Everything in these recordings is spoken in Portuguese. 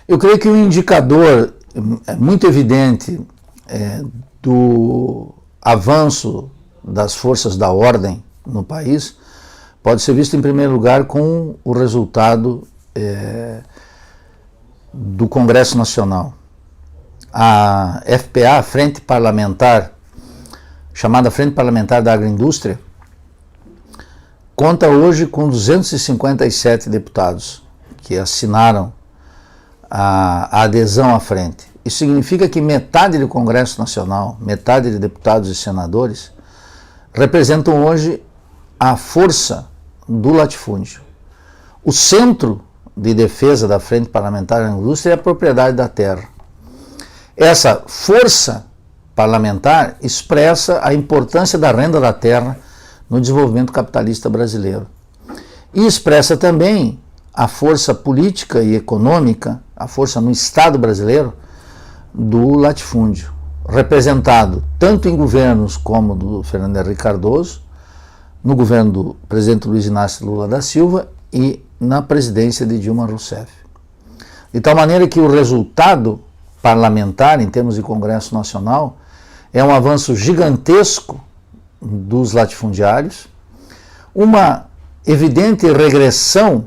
Eu creio que um indicador muito evidente do avanço das forças da ordem no país pode ser visto em primeiro lugar com o resultado do Congresso Nacional. A FPA, a Frente Parlamentar, chamada Frente Parlamentar da Agroindústria, conta hoje com 257 deputados que assinaram a adesão à frente. Isso significa que metade do Congresso Nacional, metade de deputados e senadores, representam hoje a força do latifúndio. O centro de defesa da Frente Parlamentar da Indústria é a propriedade da terra. Essa força parlamentar expressa a importância da renda da terra no desenvolvimento capitalista brasileiro. E expressa também a força política e econômica, a força no Estado brasileiro, do latifúndio, representado tanto em governos como do Fernando Henrique Cardoso, no governo do presidente Luiz Inácio Lula da Silva e na presidência de Dilma Rousseff. De tal maneira que o resultado parlamentar, em termos de Congresso Nacional, é um avanço gigantesco dos latifundiários, uma evidente regressão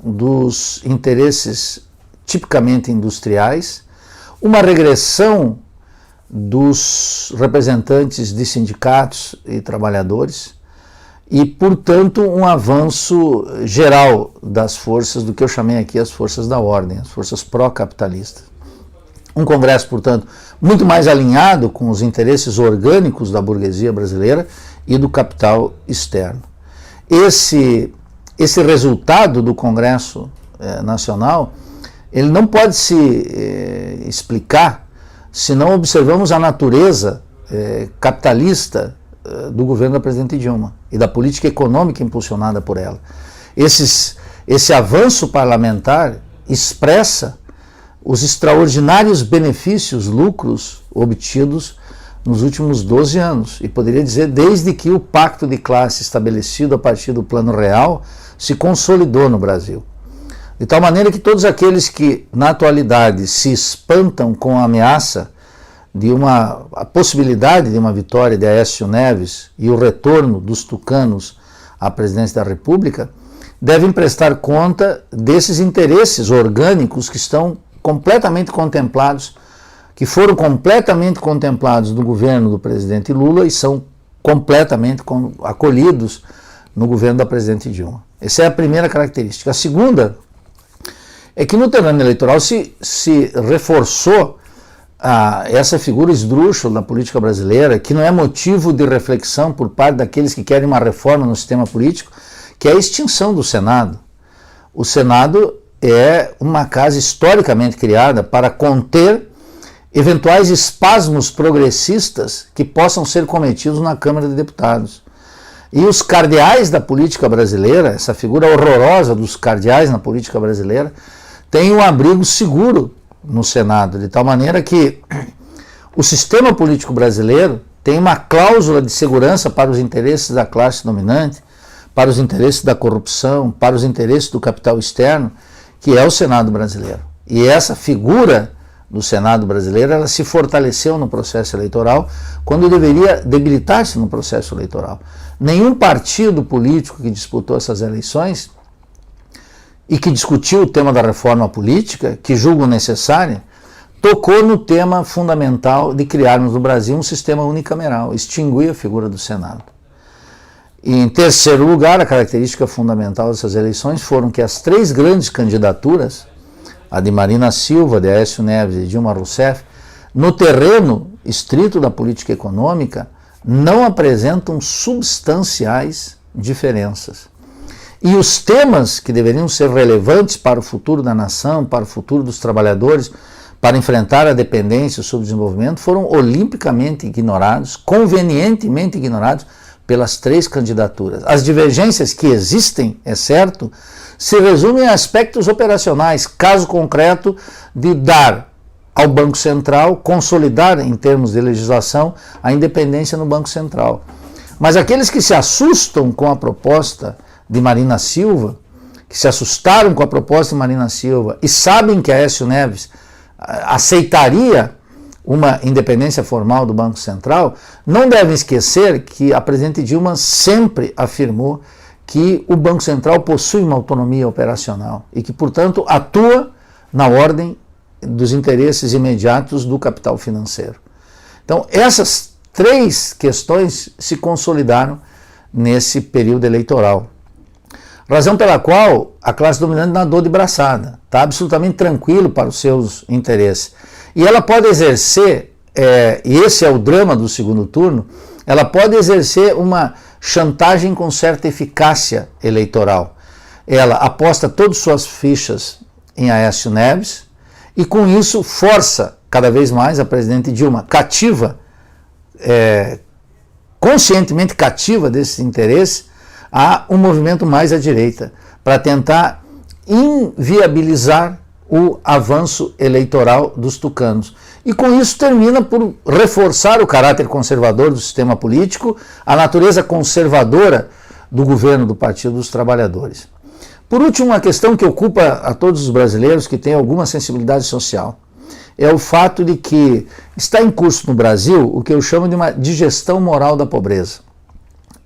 dos interesses tipicamente industriais, uma regressão dos representantes de sindicatos e trabalhadores e, portanto, um avanço geral das forças, do que eu chamei aqui as forças da ordem, as forças pró-capitalistas. Um Congresso, portanto, muito mais alinhado com os interesses orgânicos da burguesia brasileira e do capital externo. Esse resultado do Congresso Nacional, ele não pode se explicar se não observamos a natureza capitalista do governo da presidente Dilma e da política econômica impulsionada por ela. Esse avanço parlamentar expressa os extraordinários benefícios, lucros obtidos nos últimos 12 anos. E poderia dizer desde que o pacto de classe estabelecido a partir do Plano Real se consolidou no Brasil. De tal maneira que todos aqueles que na atualidade se espantam com a ameaça de a possibilidade de uma vitória de Aécio Neves e o retorno dos tucanos à presidência da República, devem prestar conta desses interesses orgânicos que estão completamente contemplados, que foram completamente contemplados no governo do presidente Lula e são completamente acolhidos no governo da presidente Dilma. Essa é a primeira característica. A segunda é que no terreno eleitoral se reforçou essa figura esdrúxula da política brasileira, que não é motivo de reflexão por parte daqueles que querem uma reforma no sistema político, que é a extinção do Senado. O Senado é uma casa historicamente criada para conter eventuais espasmos progressistas que possam ser cometidos na Câmara de Deputados. E os cardeais da política brasileira, essa figura horrorosa dos cardeais na política brasileira, tem um abrigo seguro no Senado, de tal maneira que o sistema político brasileiro tem uma cláusula de segurança para os interesses da classe dominante, para os interesses da corrupção, para os interesses do capital externo, que é o Senado brasileiro. E essa figura do Senado brasileiro, ela se fortaleceu no processo eleitoral, quando deveria debilitar-se no processo eleitoral. Nenhum partido político que disputou essas eleições e que discutiu o tema da reforma política, que julgo necessária, tocou no tema fundamental de criarmos no Brasil um sistema unicameral, extinguir a figura do Senado. E, em terceiro lugar, a característica fundamental dessas eleições foram que as três grandes candidaturas, a de Marina Silva, de Aécio Neves e Dilma Rousseff, no terreno estrito da política econômica, não apresentam substanciais diferenças. E os temas que deveriam ser relevantes para o futuro da nação, para o futuro dos trabalhadores, para enfrentar a dependência e o subdesenvolvimento, foram olimpicamente ignorados, convenientemente ignorados pelas três candidaturas. As divergências que existem, é certo, se resumem a aspectos operacionais, caso concreto de dar ao Banco Central, consolidar em termos de legislação a independência no Banco Central. Mas aqueles que se assustam com a proposta de Marina Silva que se assustaram com a proposta de Marina Silva e sabem que Aécio Neves aceitaria uma independência formal do Banco Central, não devem esquecer que a presidente Dilma sempre afirmou que o Banco Central possui uma autonomia operacional e que, portanto, atua na ordem dos interesses imediatos do capital financeiro. Então, essas três questões se consolidaram nesse período eleitoral. Razão pela qual a classe dominante nadou de braçada, está absolutamente tranquilo para os seus interesses. E ela pode exercer, e esse é o drama do segundo turno, ela pode exercer uma chantagem com certa eficácia eleitoral. Ela aposta todas suas fichas em Aécio Neves e com isso força cada vez mais a presidente Dilma, conscientemente cativa desses interesses, a um movimento mais à direita, para tentar inviabilizar o avanço eleitoral dos tucanos. E com isso termina por reforçar o caráter conservador do sistema político, a natureza conservadora do governo do Partido dos Trabalhadores. Por último, uma questão que ocupa a todos os brasileiros que têm alguma sensibilidade social é o fato de que está em curso no Brasil o que eu chamo de uma digestão moral da pobreza.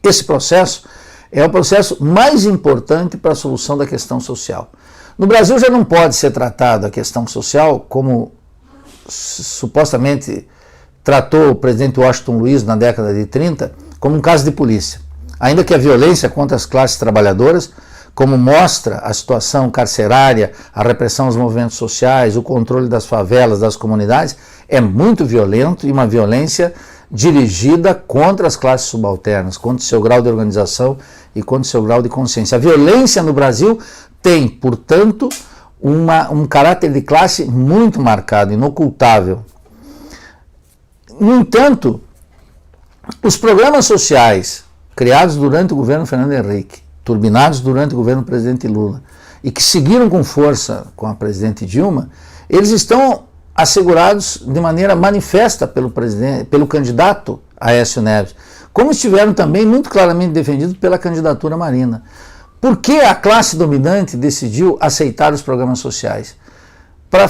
Esse processo é o processo mais importante para a solução da questão social. No Brasil já não pode ser tratada a questão social como supostamente tratou o presidente Washington Luiz na década de 30, como um caso de polícia. Ainda que a violência contra as classes trabalhadoras, como mostra a situação carcerária, a repressão aos movimentos sociais, o controle das favelas, das comunidades, é muito violento e uma violência dirigida contra as classes subalternas, contra o seu grau de organização e contra o seu grau de consciência. A violência no Brasil tem, portanto, um caráter de classe muito marcado, inocultável. No entanto, os programas sociais criados durante o governo Fernando Henrique, turbinados durante o governo do presidente Lula, e que seguiram com força com a presidente Dilma, eles estão assegurados de maneira manifesta pelo candidato Aécio Neves, como estiveram também muito claramente defendidos pela candidatura Marina. Por que a classe dominante decidiu aceitar os programas sociais? Para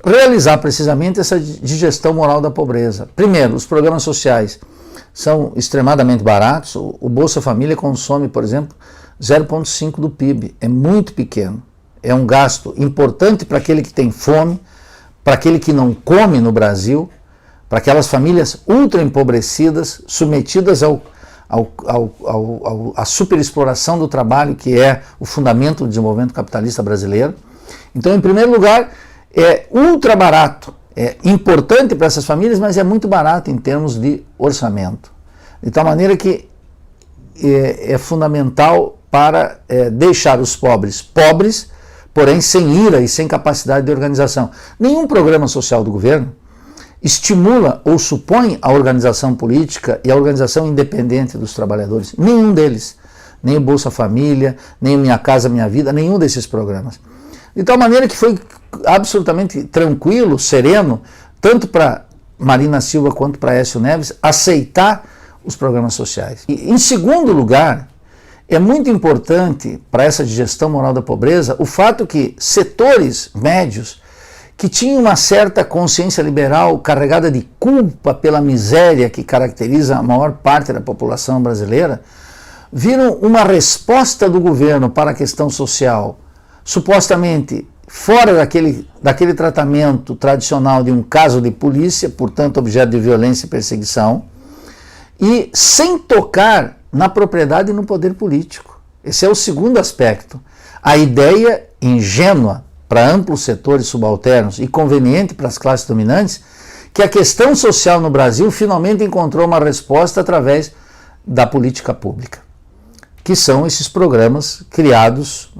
realizar precisamente essa digestão moral da pobreza. Primeiro, os programas sociais são extremadamente baratos. O Bolsa Família consome, por exemplo, 0,5% do PIB. É muito pequeno. É um gasto importante para aquele que tem fome, para aquele que não come no Brasil, para aquelas famílias ultra empobrecidas, submetidas à superexploração do trabalho, que é o fundamento do desenvolvimento capitalista brasileiro. Então, em primeiro lugar, é ultra barato, é importante para essas famílias, mas é muito barato em termos de orçamento. De tal maneira que é fundamental para deixar os pobres pobres, porém sem ira e sem capacidade de organização. Nenhum programa social do governo estimula ou supõe a organização política e a organização independente dos trabalhadores. Nenhum deles. Nem o Bolsa Família, nem o Minha Casa Minha Vida, nenhum desses programas. De tal maneira que foi absolutamente tranquilo, sereno, tanto para Marina Silva quanto para Aécio Neves, aceitar os programas sociais. E, em segundo lugar, é muito importante para essa digestão moral da pobreza o fato que setores médios que tinham uma certa consciência liberal carregada de culpa pela miséria que caracteriza a maior parte da população brasileira, viram uma resposta do governo para a questão social, supostamente fora daquele tratamento tradicional de um caso de polícia, portanto objeto de violência e perseguição, e sem tocar na propriedade e no poder político. Esse é o segundo aspecto. A ideia ingênua para amplos setores subalternos e conveniente para as classes dominantes, que a questão social no Brasil finalmente encontrou uma resposta através da política pública, que são esses programas criados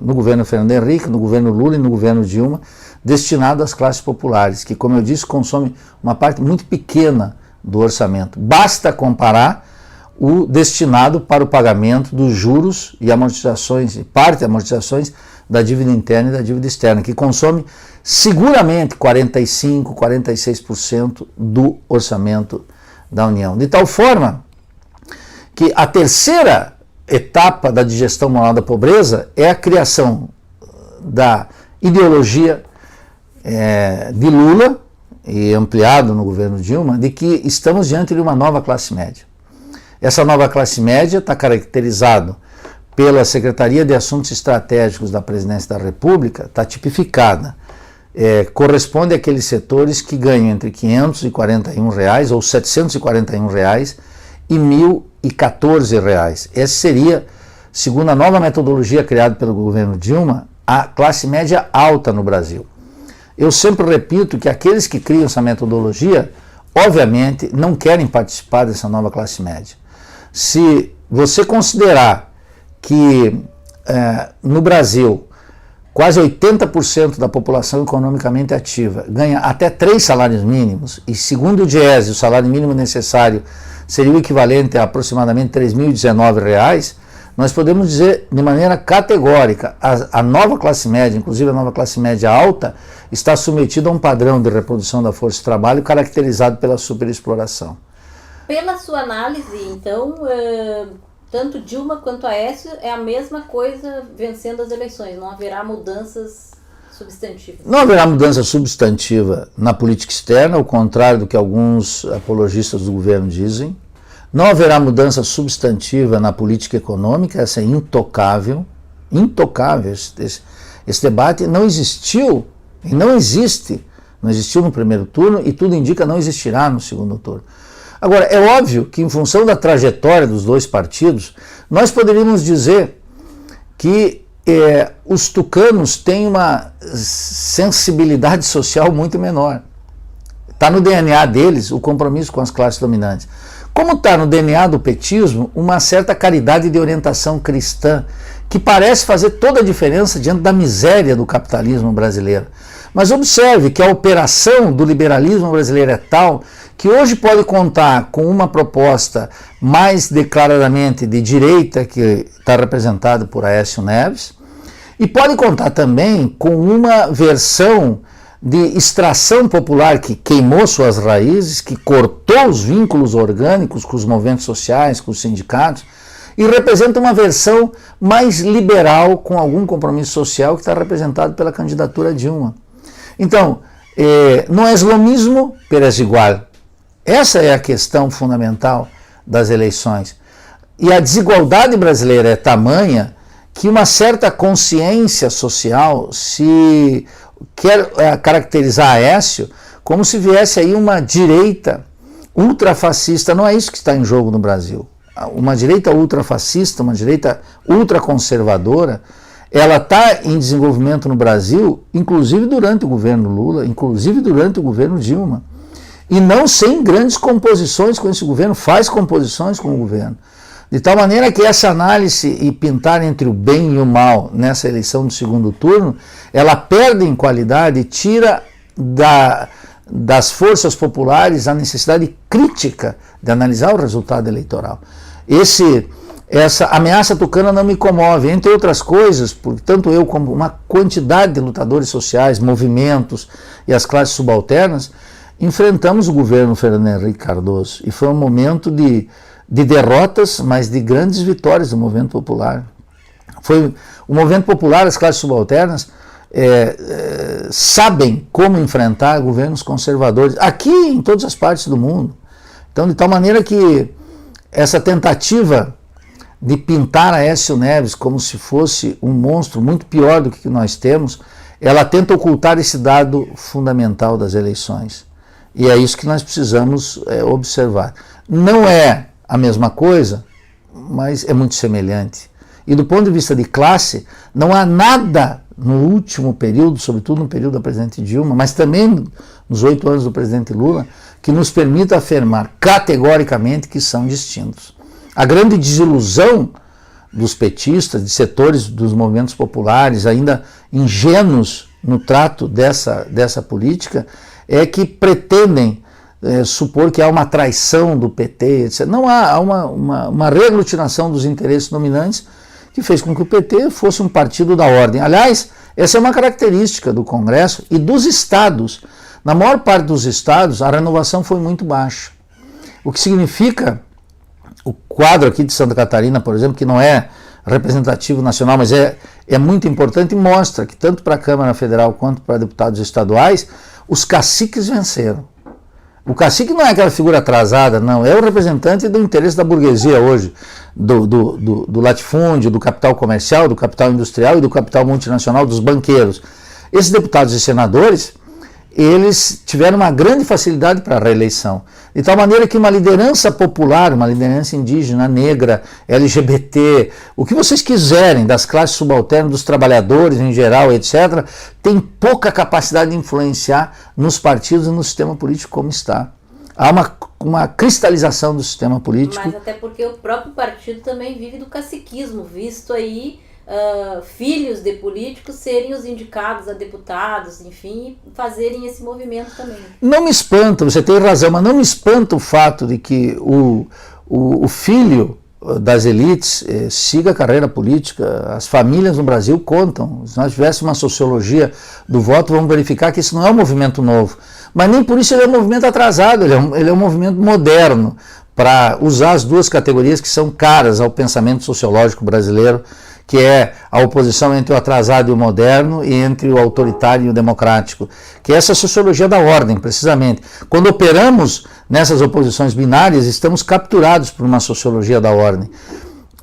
no governo Fernando Henrique, no governo Lula e no governo Dilma, destinados às classes populares, que, como eu disse, consomem uma parte muito pequena do orçamento. Basta comparar o destinado para o pagamento dos juros e amortizações, e parte de amortizações da dívida interna e da dívida externa, que consome seguramente 45%, 46% do orçamento da União. De tal forma que a terceira etapa da digestão moral da pobreza é a criação da ideologia de Lula, e ampliado no governo Dilma, de que estamos diante de uma nova classe média. Essa nova classe média está caracterizada pela Secretaria de Assuntos Estratégicos da Presidência da República, está tipificada. Corresponde àqueles setores que ganham entre R$ 541 reais, ou R$ 741 reais, e R$ 1.014 reais. Essa seria, segundo a nova metodologia criada pelo governo Dilma, a classe média alta no Brasil. Eu sempre repito que aqueles que criam essa metodologia, obviamente, não querem participar dessa nova classe média. Se você considerar que no Brasil quase 80% da população economicamente ativa ganha até 3 salários mínimos, e segundo o Diese, o salário mínimo necessário seria o equivalente a aproximadamente R$ 3.019, nós podemos dizer de maneira categórica, a nova classe média, inclusive a nova classe média alta, está submetida a um padrão de reprodução da força de trabalho caracterizado pela superexploração. Pela sua análise, então, tanto Dilma quanto Aécio é a mesma coisa vencendo as eleições, não haverá mudanças substantivas? Não haverá mudança substantiva na política externa, ao contrário do que alguns apologistas do governo dizem. Não haverá mudança substantiva na política econômica, essa é intocável. Intocável. Esse debate não existiu e não existe. Não existiu no primeiro turno e tudo indica não existirá no segundo turno. Agora, é óbvio que em função da trajetória dos dois partidos, nós poderíamos dizer que os tucanos têm uma sensibilidade social muito menor. Está no DNA deles o compromisso com as classes dominantes. Como está no DNA do petismo uma certa caridade de orientação cristã, que parece fazer toda a diferença diante da miséria do capitalismo brasileiro. Mas observe que a operação do liberalismo brasileiro é tal que hoje pode contar com uma proposta mais declaradamente de direita, que está representada por Aécio Neves, e pode contar também com uma versão de extração popular que queimou suas raízes, que cortou os vínculos orgânicos com os movimentos sociais, com os sindicatos, e representa uma versão mais liberal, com algum compromisso social, que está representado pela candidatura Dilma. Então, não é lo mismo, pero es igual. Essa é a questão fundamental das eleições. E a desigualdade brasileira é tamanha que uma certa consciência social se quer caracterizar Aécio como se viesse aí uma direita ultrafascista. Não é isso que está em jogo no Brasil. Uma direita ultrafascista, uma direita ultraconservadora, ela está em desenvolvimento no Brasil, inclusive durante o governo Lula, inclusive durante o governo Dilma. E não sem grandes composições com esse governo, faz composições com o governo. De tal maneira que essa análise e pintar entre o bem e o mal nessa eleição do segundo turno, ela perde em qualidade e tira das forças populares a necessidade crítica de analisar o resultado eleitoral. Essa ameaça tucana não me comove, entre outras coisas, porque tanto eu como uma quantidade de lutadores sociais, movimentos e as classes subalternas, enfrentamos o governo Fernando Henrique Cardoso, e foi um momento de derrotas, mas de grandes vitórias do movimento popular. Foi o movimento popular, as classes subalternas, sabem como enfrentar governos conservadores, aqui em todas as partes do mundo. Então, de tal maneira que essa tentativa de pintar Aécio Neves como se fosse um monstro muito pior do que nós temos, ela tenta ocultar esse dado fundamental das eleições. E é isso que nós precisamos observar. Não é a mesma coisa, mas é muito semelhante. E do ponto de vista de classe, não há nada no último período, sobretudo no período da presidente Dilma, mas também nos 8 anos do presidente Lula, que nos permita afirmar categoricamente que são distintos. A grande desilusão dos petistas, de setores dos movimentos populares, ainda ingênuos no trato dessa política, é que pretendem supor que há uma traição do PT, etc. Não há uma reaglutinação dos interesses dominantes que fez com que o PT fosse um partido da ordem. Aliás, essa é uma característica do Congresso e dos estados. Na maior parte dos estados, a renovação foi muito baixa. O que significa o quadro aqui de Santa Catarina, por exemplo, que não é representativo nacional, mas é muito importante, e mostra que tanto para a Câmara Federal quanto para deputados estaduais, os caciques venceram. O cacique não é aquela figura atrasada, não, é o representante do interesse da burguesia hoje, do latifúndio, do capital comercial, do capital industrial e do capital multinacional, dos banqueiros. Esses deputados e senadores, eles tiveram uma grande facilidade para a reeleição, de tal maneira que uma liderança popular, uma liderança indígena, negra, LGBT, o que vocês quiserem, das classes subalternas, dos trabalhadores em geral, etc., tem pouca capacidade de influenciar nos partidos e no sistema político como está. Há uma cristalização do sistema político. Mas até porque o próprio partido também vive do caciquismo, visto aí filhos de políticos serem os indicados a deputados, enfim, fazerem esse movimento também. Não me espanta, você tem razão, mas não me espanta o fato de que o filho das elites siga a carreira política. As famílias no Brasil contam. Se nós tivéssemos uma sociologia do voto, vamos verificar que isso não é um movimento novo. Mas nem por isso ele é um movimento atrasado, ele é um movimento moderno, para usar as duas categorias que são caras ao pensamento sociológico brasileiro, que é a oposição entre o atrasado e o moderno e entre o autoritário e o democrático, que é essa sociologia da ordem, precisamente. Quando operamos nessas oposições binárias, estamos capturados por uma sociologia da ordem.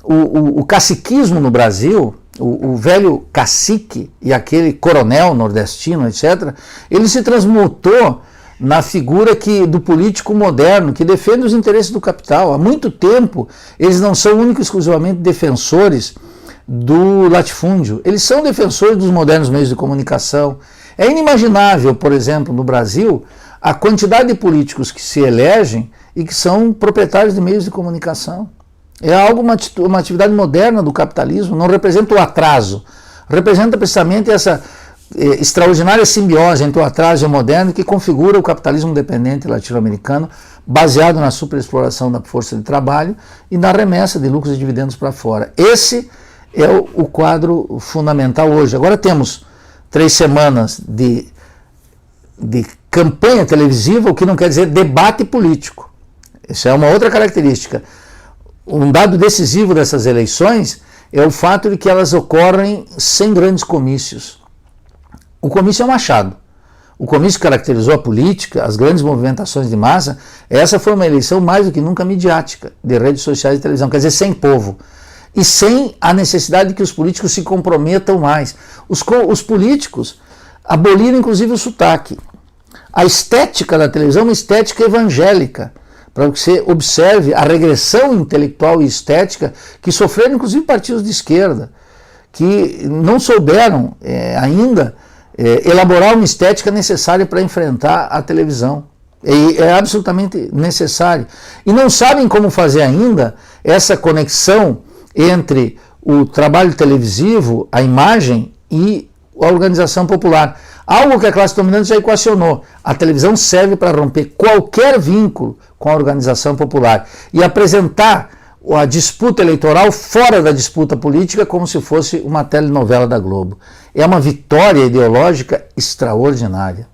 O caciquismo no Brasil, o velho cacique e aquele coronel nordestino, etc., ele se transmutou na figura do político moderno, que defende os interesses do capital. Há muito tempo, eles não são únicos e exclusivamente defensores do latifúndio, eles são defensores dos modernos meios de comunicação. É inimaginável, por exemplo, no Brasil, a quantidade de políticos que se elegem e que são proprietários de meios de comunicação. É algo, uma atividade moderna do capitalismo, não representa o atraso, representa precisamente essa extraordinária simbiose entre o atraso e o moderno que configura o capitalismo dependente latino-americano, baseado na superexploração da força de trabalho e na remessa de lucros e dividendos para fora. Esse é o quadro fundamental hoje. Agora temos 3 semanas de campanha televisiva, o que não quer dizer debate político. Isso é uma outra característica. Um dado decisivo dessas eleições é o fato de que elas ocorrem sem grandes comícios. O comício é um achado. O comício que caracterizou a política, as grandes movimentações de massa, essa foi uma eleição mais do que nunca midiática, de redes sociais e televisão, quer dizer, sem povo. E sem a necessidade de que os políticos se comprometam mais. Os políticos aboliram inclusive o sotaque. A estética da televisão é uma estética evangélica, para que você observe a regressão intelectual e estética que sofreram inclusive partidos de esquerda, que não souberam ainda elaborar uma estética necessária para enfrentar a televisão. É absolutamente necessário. E não sabem como fazer ainda essa conexão entre o trabalho televisivo, a imagem e a organização popular. Algo que a classe dominante já equacionou. A televisão serve para romper qualquer vínculo com a organização popular e apresentar a disputa eleitoral fora da disputa política como se fosse uma telenovela da Globo. É uma vitória ideológica extraordinária.